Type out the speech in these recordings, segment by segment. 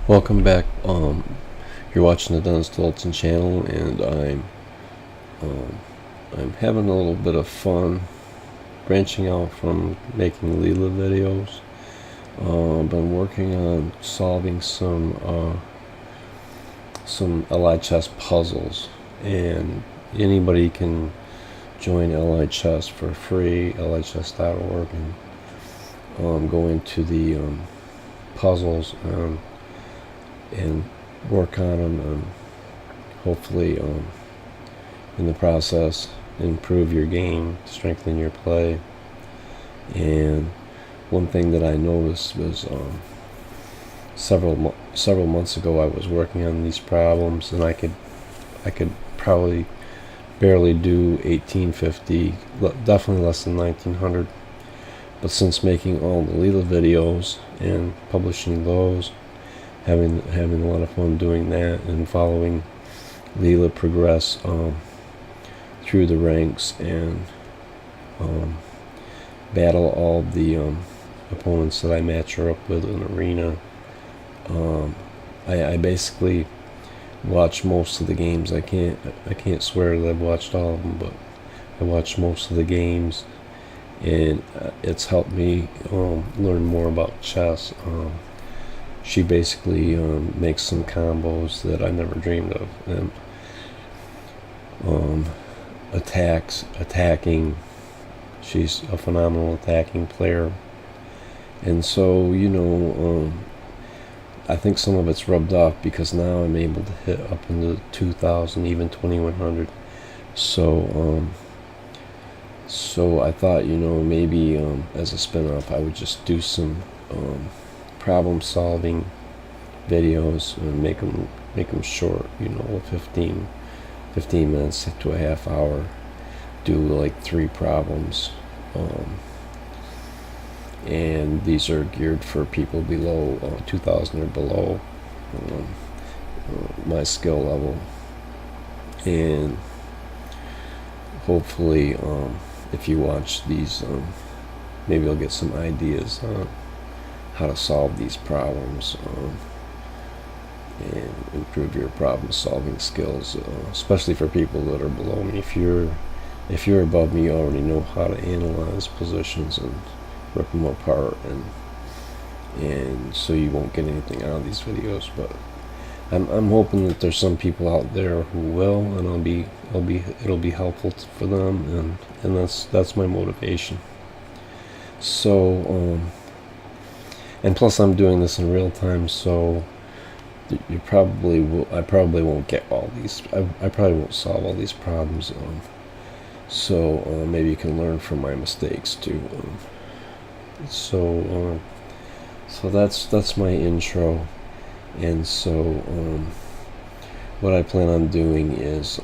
Welcome back. You're watching the Dennis Dalton channel, and I'm having a little bit of fun branching out from making Leela videos. I've been working on solving some LIChess puzzles, and anybody can join LIChess for free, lichess.org, and go into the puzzles and work on them, and hopefully in the process improve your game, strengthen your play. And one thing that I noticed was several months ago I was working on these problems, and I could probably barely do 1850, definitely less than 1900. But since making all the Leela videos and publishing those, having a lot of fun doing that, and following Leela progress through the ranks, and battle all the opponents that I match her up with in arena. I basically watch most of the games. I can't swear that I've watched all of them, but I watch most of the games, and it's helped me learn more about chess. She basically makes some combos that I never dreamed of, and attacking. She's a phenomenal attacking player, and so I think some of it's rubbed off because now I'm able to hit up into 2000, even 2100. So I thought, maybe as a spin-off I would just do some problem solving videos and make them short, 15 minutes to a half hour. Do like 3 problems, and these are geared for people below 2000 or below my skill level. And hopefully if you watch these, maybe you'll get some ideas on how to solve these problems, and improve your problem solving skills, especially for people that are below me. If you're above me, you already know how to analyze positions and rip them apart, and so you won't get anything out of these videos. But I'm hoping that there's some people out there who will, and it'll be helpful for them, and that's my motivation. So and plus I'm doing this in real time, so I probably won't get all these. I probably won't solve all these problems. So maybe you can learn from my mistakes too. So that's my intro, and so what I plan on doing is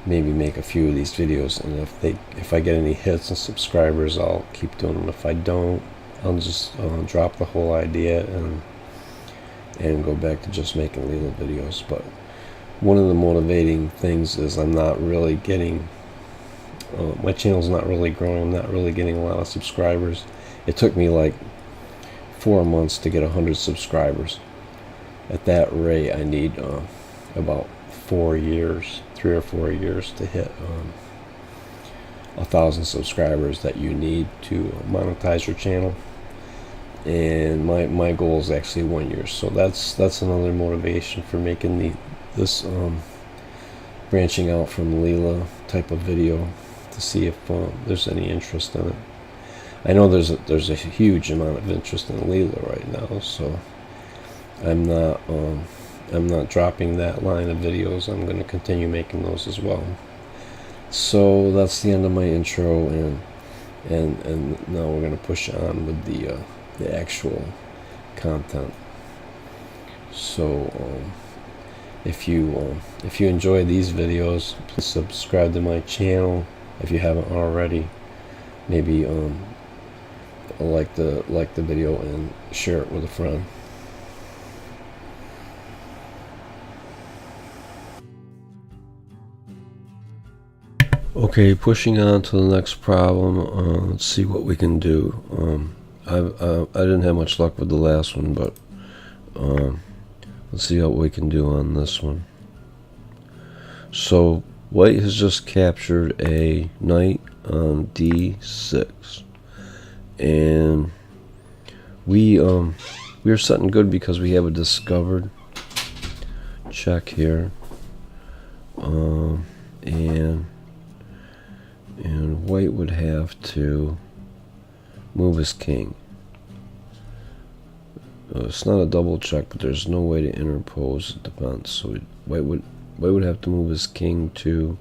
maybe make a few of these videos, and if I get any hits and subscribers, I'll keep doing them. If I don't, I'll just drop the whole idea and go back to just making Leela videos. But one of the motivating things is I'm not really getting, my channel's not really growing. I'm not really getting a lot of subscribers. It took me like 4 months to get 100 subscribers. At that rate, I need about 3 or 4 years to hit 1,000 subscribers that you need to monetize your channel. And my goal is actually 1 year. So that's another motivation for making this branching out from Leela type of video, to see if there's any interest in it. I know there's a huge amount of interest in Leela right now, so I'm not dropping that line of videos. I'm going to continue making those as well. So that's the end of my intro, and now we're going to push on with the actual content. So if you enjoy these videos, please subscribe to my channel if you haven't already. Maybe like the video and share it with a friend. Okay, pushing on to the next problem. Let's see what we can do. I didn't have much luck with the last one, but Let's see what we can do on this one. So white has just captured a knight on d6, and we are setting good because we have a discovered check here, and white would have to move his king. It's not a double check, but there's no way to interpose defense. So white would have to move his king to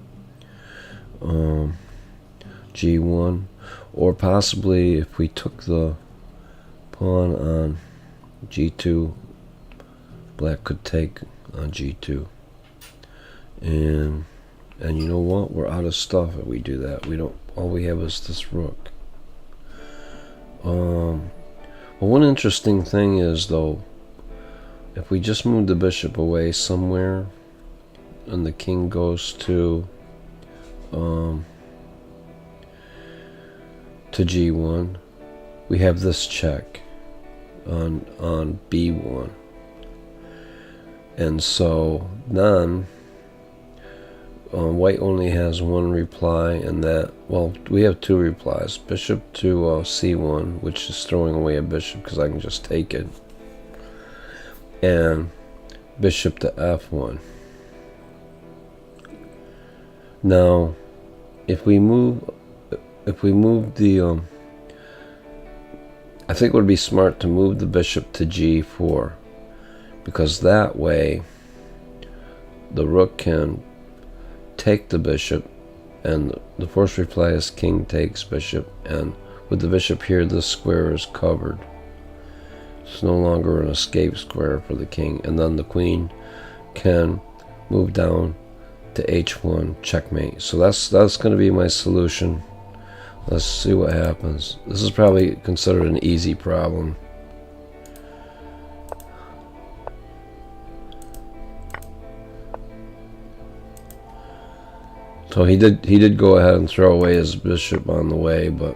g1, or possibly if we took the pawn on g2, black could take on g2. And you know what? We're out of stuff if we do that. We don't. All we have is this rook. Well, one interesting thing is, though, if we just move the bishop away somewhere and the king goes to g1, we have this check on b1, and so then white only has one reply, and that, well, we have two replies. Bishop to c1, which is throwing away a bishop because I can just take it, and bishop to f1. Now, if we move the I think it would be smart to move the bishop to g4, because that way the rook can take the bishop, and the first reply is king takes bishop, and with the bishop here, this square is covered. It's no longer an escape square for the king, and then the queen can move down to h1, checkmate. So that's going to be my solution. Let's see what happens. This is probably considered an easy problem. So he did go ahead and throw away his bishop on the way, but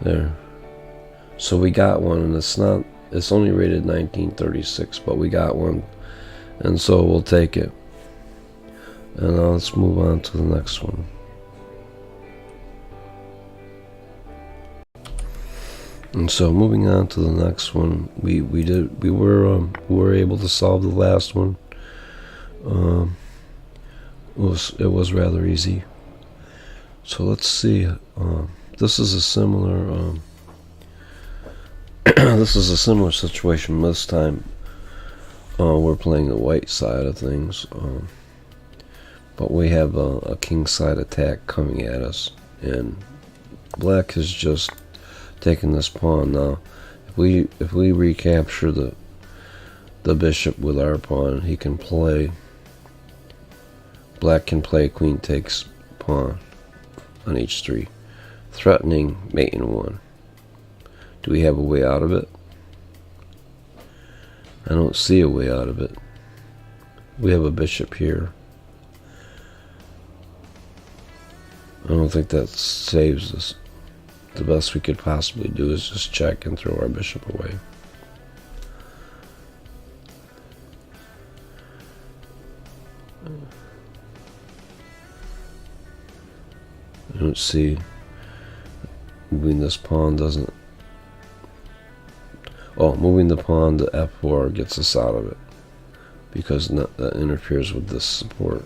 there. So we got one, and it's only rated 1936, but we got one, and so we'll take it. And now let's move on to the next one. And so moving on to the next one, we were able to solve the last one. It was rather easy. So let's see. This is a similar this is a similar situation. This time we're playing the white side of things, but we have a king side attack coming at us, and black has just taken this pawn. Now if we recapture the bishop with our pawn, he can play, black can play queen takes pawn on h3, threatening mate in 1. Do we have a way out of it? I don't see a way out of it. We have a bishop here. I don't think that saves us. The best we could possibly do is just check and throw our bishop away. I don't see. Moving this pawn doesn't. Oh, moving the pawn to f4 gets us out of it, because that interferes with this support.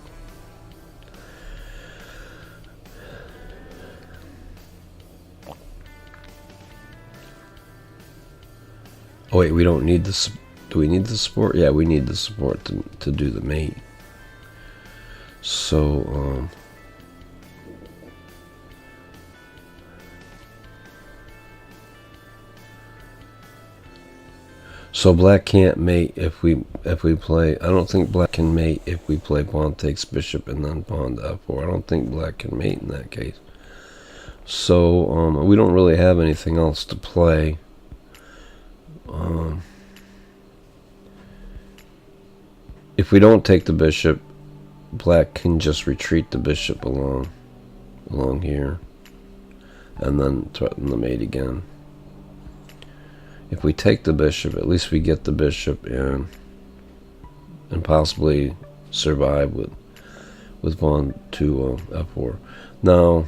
Oh wait, we don't need this. Do we need the support? Yeah, we need the support to do the mate. So so black can't mate if we play. I don't think black can mate if we play pawn takes bishop and then pawn to f4. I don't think black can mate in that case. So we don't really have anything else to play. If we don't take the bishop, black can just retreat the bishop along here, and then threaten the mate again. if we take the bishop, at least we get the bishop in and possibly survive with pawn to f4. Now,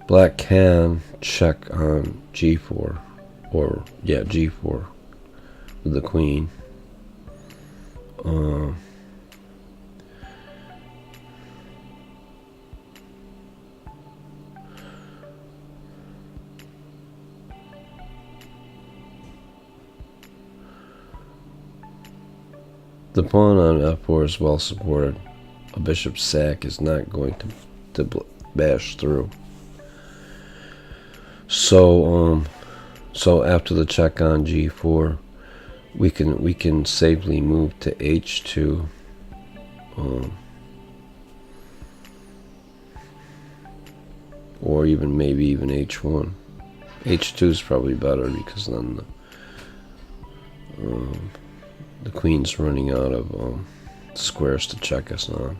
black can check on g4, or yeah, g4 with the queen. The pawn on f4 is well supported. A bishop sack is not going to bash through. So so after the check on g4, we can safely move to h2. Or maybe even h1. h2 is probably better, because then the queen's running out of squares to check us on.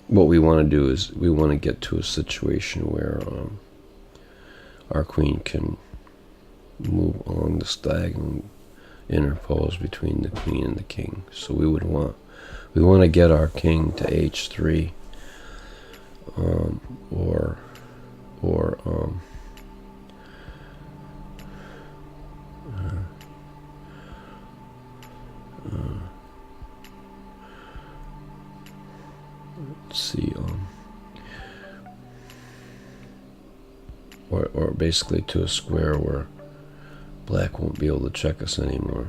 What we want to do is we want to get to a situation where our queen can move along this diagonal, interpose between the queen and the king. So we want to get our king to h3, or let's see, or basically to a square where black won't be able to check us anymore.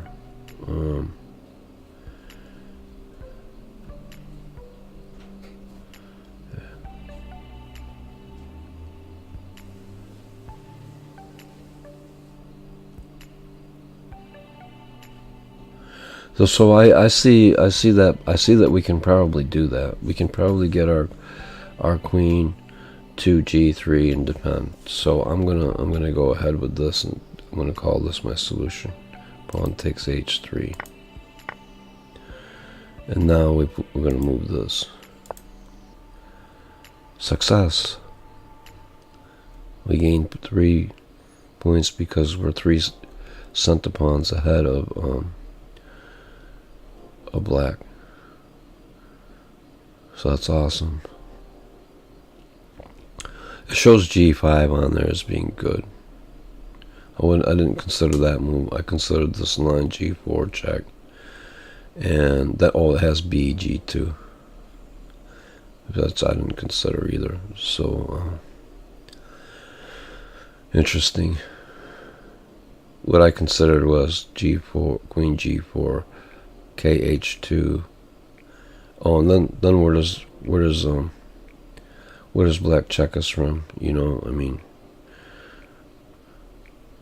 So I see that we can probably do that. We can probably get our queen to g3 and defend. So I'm gonna go ahead with this, and I'm gonna call this my solution. Pawn takes h3, and now we're gonna move this. Success. We gain 3 points because we're 3 center pawns ahead of black. So that's awesome. It shows g5 on there as being good. I didn't consider that move. I considered this line g4 check, and that it has b g2. That's I didn't consider either. So interesting. What I considered was g4, queen g4, kh2. Oh, and then where does black check us from? You know, I mean,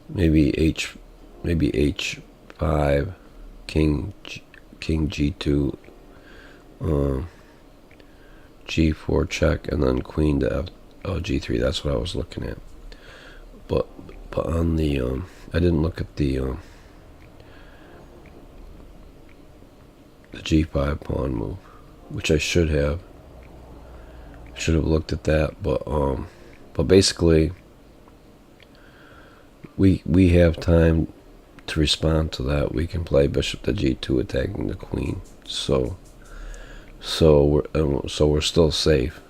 maybe h5, king g2, g4 check, and then queen to g3. That's what I was looking at. But on the I didn't look at the g5 pawn move, which I should have. Should have looked at that, but basically we have time to respond to that. We can play bishop to g2 attacking the queen. So we're still safe.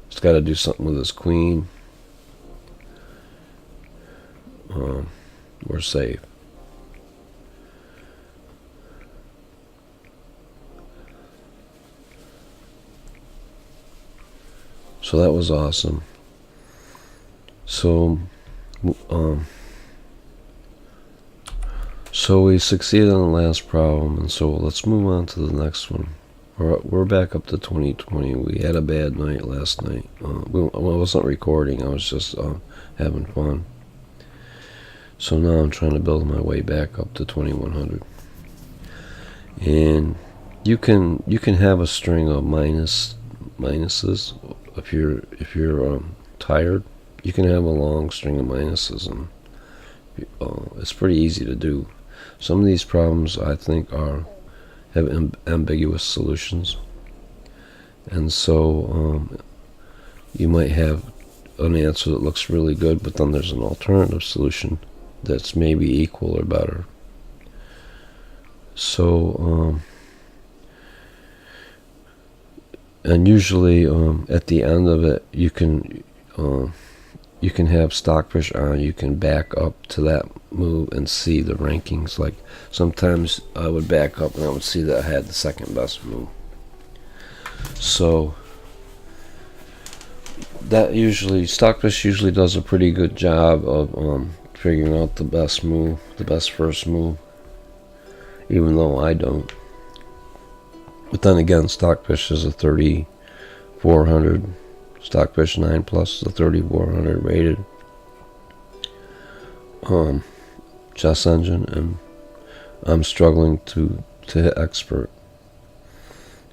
It's got to do something with his queen. We're safe. So that was awesome. So we succeeded on the last problem, and so let's move on to the next one. We're back up to 2020. We had a bad night last night. I wasn't recording. I was just having fun. So now I'm trying to build my way back up to 2100. And you can have a string of minuses. If you're tired, you can have a long string of minuses, and it's pretty easy to do. Some of these problems I think have ambiguous solutions, and so you might have an answer that looks really good, but then there's an alternative solution that's maybe equal or better. So and usually at the end of it, you can have Stockfish on. You can back up to that move and see the rankings. Like sometimes I would back up and I would see that I had the second best move. So that Stockfish usually does a pretty good job of figuring out the best move, the best first move, even though I don't. But then again, Stockfish is a 3400, Stockfish 9 Plus is a 3400 rated chess engine, and I'm struggling to hit expert.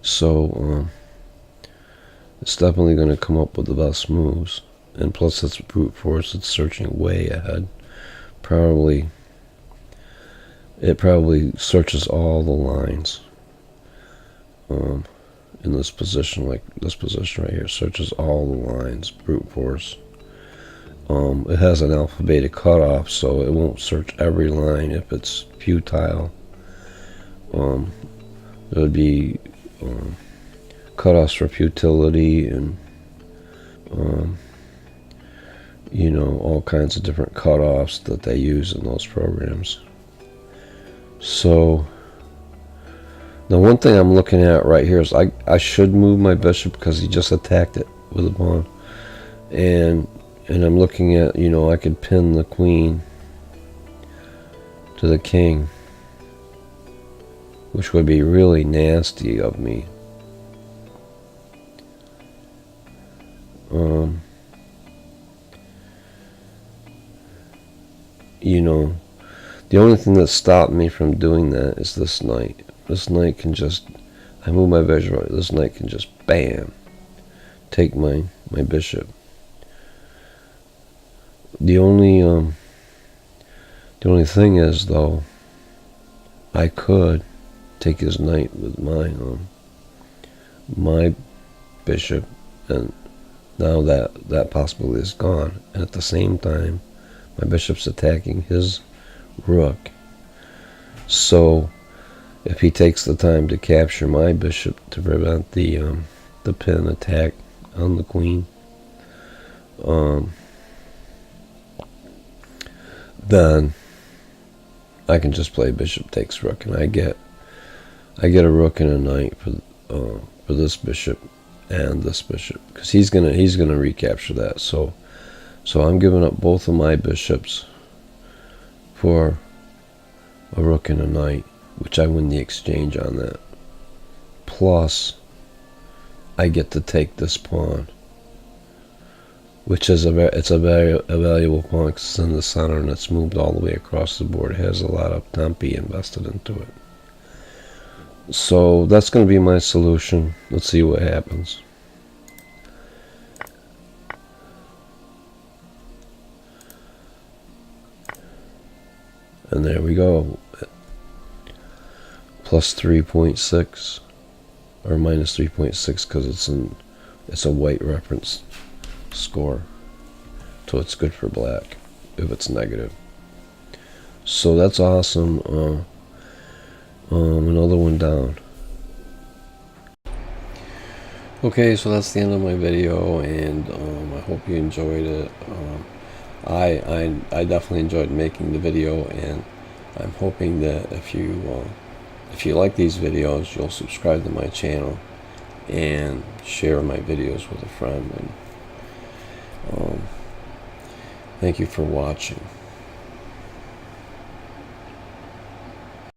So it's definitely going to come up with the best moves, and plus it's brute force. It's searching way ahead. It probably searches all the lines. In this position, like this position right here, searches all the lines, brute force. It has an alpha beta cutoff, so it won't search every line if it's futile. There would be cutoffs for futility, and you know, all kinds of different cutoffs that they use in those programs. So now one thing I'm looking at right here is I should move my bishop because he just attacked it with a pawn, and I'm looking at, you know, I could pin the queen to the king, which would be really nasty of me. You know, the only thing that stopped me from doing that is this knight. This knight can just, I move my bishop right, this knight can just bam take my bishop. The only thing is, though, I could take his knight with my bishop, and now that possibility is gone, and at the same time my bishop's attacking his rook. So if he takes the time to capture my bishop to prevent the pin attack on the queen, then I can just play bishop takes rook, and I get a rook and a knight for this bishop and this bishop, because he's gonna recapture that. So I'm giving up both of my bishops for a rook and a knight, which I win the exchange on that. Plus, I get to take this pawn, which is a very valuable pawn because it's in the center and it's moved all the way across the board. It has a lot of tempi invested into it. So that's going to be my solution. Let's see what happens. And there we go. Plus 3.6 or minus 3.6 because it's a white reference score, so it's good for black if it's negative. So that's awesome. Another one down. Okay, so that's the end of my video, and I hope you enjoyed it. I definitely enjoyed making the video, and I'm hoping that if you like these videos, you'll subscribe to my channel and share my videos with a friend. And thank you for watching.